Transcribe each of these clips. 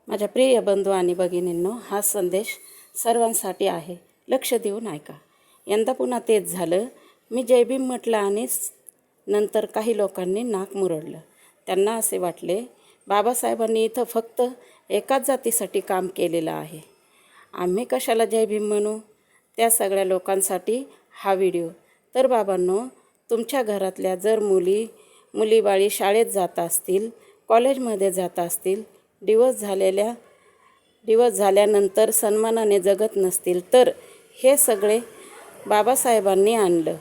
माझ्या प्रिय बंधू आणि भगिनींनो, हा संदेश सर्वांसाठी आहे. लक्ष देऊन ऐका. यंदा पुन्हा तेच झालं. मी जय भीम म्हटलं आणि नंतर काही लोकांनी नाक मुरडलं. त्यांना असे वाटले बाबासाहेबांनी इथं फक्त एकाच जातीसाठी काम केलेलं आहे. आम्ही कशाला जय भीम म्हणू? त्या सगळ्या लोकांसाठी हा व्हिडिओ. तर बाबांनो, तुमच्या घरातल्या जर मुली-बाळी शाळेत जात असतील, कॉलेजमध्ये जात असतील, दिवस झाल्यानंतर सन्मानाने जगत नसतील, तर हे सगळे बाबासाहेबांनी आणलं.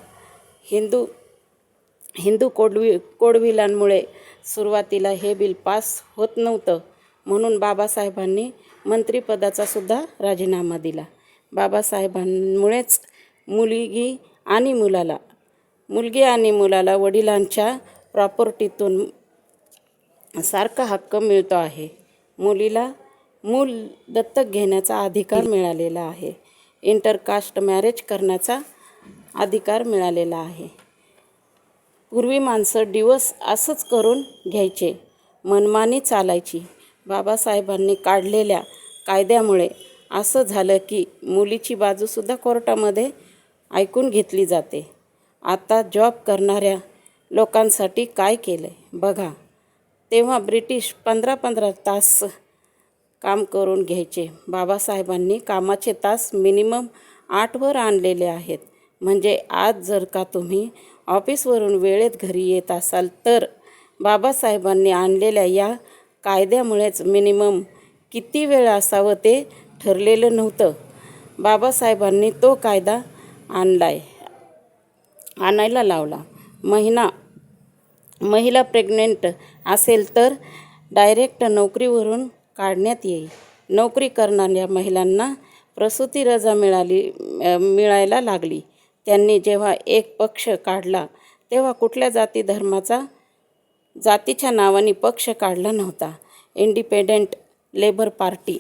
हिंदू कोडविलांमुळे सुरुवातीला हे बिल पास होत नव्हतं, म्हणून बाबासाहेबांनी मंत्रिपदाचा सुद्धा राजीनामा दिला. बाबासाहेबांमुळेच मुलगी आणि मुलाला वडिलांच्या प्रॉपर्टीतून सारखा हक्क मिळतो आहे. मुलीला मूल दत्तक घेण्याचा अधिकार मिळालेला आहे. इंटरकास्ट मॅरेज करण्याचा अधिकार मिळालेला आहे. पूर्वी माणसं डिवोर्स असंच करून घ्यायचे, मनमानी चालायची. बाबासाहेबांनी काढलेल्या कायद्यामुळे असं झालं की मुलीची बाजूसुद्धा कोर्टामध्ये ऐकून घेतली जाते. आता जॉब करणाऱ्या लोकांसाठी काय केलं बघा. तेव्हा ब्रिटिश 15-15 तास काम करून घ्यायचे. बाबासाहेबांनी कामाचे तास मिनिमम 8वर आणलेले आहेत. म्हणजे आज जर का तुम्ही ऑफिसवरून वेळेत घरी येत असाल, तर बाबासाहेबांनी आणलेल्या या कायद्यामुळेच मिनिमम किती वेळ असावं ते ठरलेलं नव्हतं. बाबासाहेबांनी तो कायदा आणायला लावला. महिला प्रेग्नंट असेल तर डायरेक्ट नोकरीवरून काढण्यात येईल. नोकरी करणाऱ्या महिलांना प्रसूती रजा मिळायला लागली. त्यांनी जेव्हा एक पक्ष काढला, तेव्हा कुठल्या जातीच्या नावाने पक्ष काढला नव्हता. इंडिपेंडंट लेबर पार्टी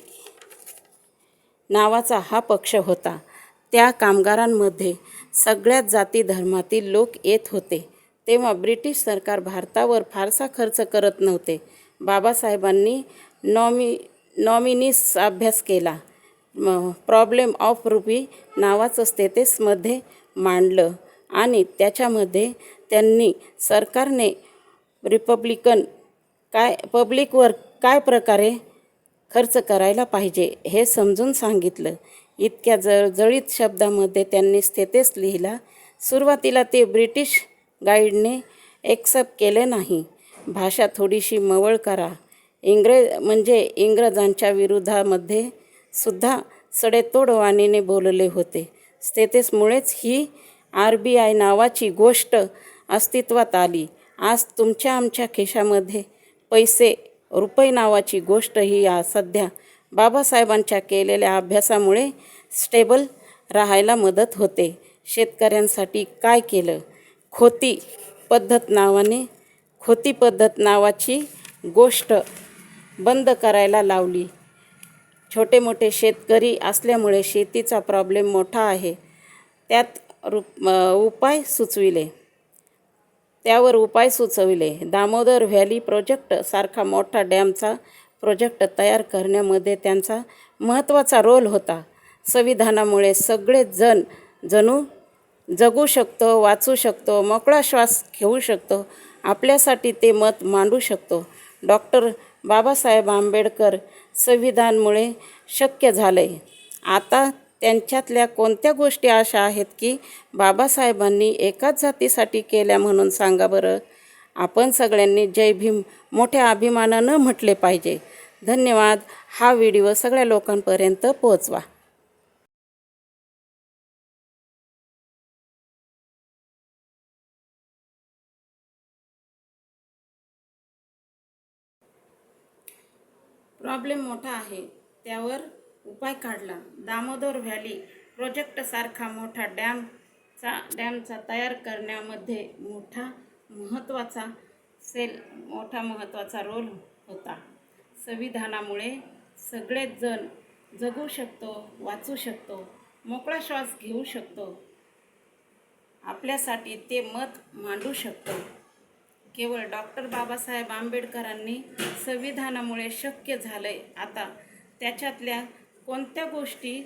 नावाचा हा पक्ष होता. त्या कामगारांमध्ये सगळ्याच जाती धर्मातील लोक येत होते. तेव्हा ब्रिटिश सरकार भारतावर फारसा खर्च करत नव्हते. बाबासाहेबांनी नॉमिनीस अभ्यास केला. प्रॉब्लेम ऑफ रुपी नावाचं स्टेटसमध्ये मांडलं आणि त्याच्यामध्ये त्यांनी सरकारने पब्लिकवर काय प्रकारे खर्च करायला पाहिजे हे समजून सांगितलं. इतक्या जळजळीत शब्दामध्ये त्यांनी स्टेटस लिहिला. सुरुवातीला ते ब्रिटिश गाईडने एक्सेप्ट केले नाही. भाषा थोडीशी मवळ करा. इंग्रजांच्या विरोधामध्ये सुद्धा सडेतोड वाणीने बोलले होते. स्टेटसमुळेच ही RBI नावाची गोष्ट अस्तित्वात आली. आज तुमच्या आमच्या खिशामध्ये रुपये नावाची गोष्ट ही सध्या बाबासाहेबांच्या केलेल्या अभ्यासामुळे स्टेबल राहायला मदत होते. शेतकऱ्यांसाठी काय केलं? खोती पद्धत नावाची गोष्ट बंद करायला लावली. छोटे मोठे शेतकरी असल्यामुळे शेतीचा प्रॉब्लेम मोठा आहे. त्यावर उपाय सुचविले. दामोदर व्हॅली प्रोजेक्ट सारखा मोठा डॅमचा प्रोजेक्ट तयार करण्यामध्ये त्यांचा महत्त्वाचा रोल होता. संविधानामुळे सगळेच जणू जगू शकतो, वाचू शकतो, मोकळा श्वास घेऊ शकतो, आपल्यासाठी ते मत मांडू शकतो. डॉक्टर बाबासाहेब आंबेडकर संविधानामुळे शक्य झाले. आता त्यांच्यातल्या कोणत्या गोष्टी अशा आहेत की बाबासाहेबांनी एकाच जातीसाठी केल्या म्हणून सांगा बरं. आपण सगळ्यांनी जय भीम मोठ्या अभिमानानं म्हटले पाहिजे. धन्यवाद. हा व्हिडिओ सगळ्या लोकांपर्यंत पोहोचवा. प्रॉब्लेम मोठा आहे, त्यावर उपाय काढला. दामोदर व्हॅली प्रोजेक्ट सारखा मोठा डॅमचा तयार करण्यामध्ये मोठा महत्त्वाचा रोल होता. संविधानामुळे सगळेच जण जगू शकतो, वाचू शकतो, मोकळा श्वास घेऊ शकतो, आपल्यासाठी ते मत मांडू शकतो. केवळ डॉक्टर बाबासाहेब आंबेडकरांनी संविधानामुळे शक्य झालंय. आता त्याच्यातल्या कोणत्या गोष्टी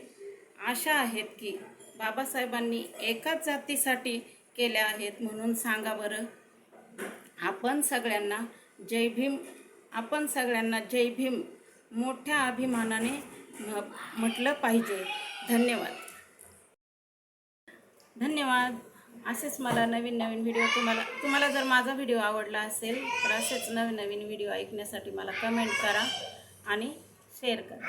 अशा आहेत की बाबासाहेबांनी एकाच जातीसाठी केल्या आहेत म्हणून सांगा बरं. आपण सगळ्यांना जय भीम. आपण सगळ्यांना जय भीम मोठ्या अभिमानाने म्हटलं पाहिजे. धन्यवाद. धन्यवाद. असेच मला नवीन नवीन व्हिडिओ तुम्हाला जर माझा व्हिडिओ आवडला असेल तर असेच नवीन नवीन व्हिडिओ ऐकण्यासाठी मला कमेंट करा आणि शेअर करा.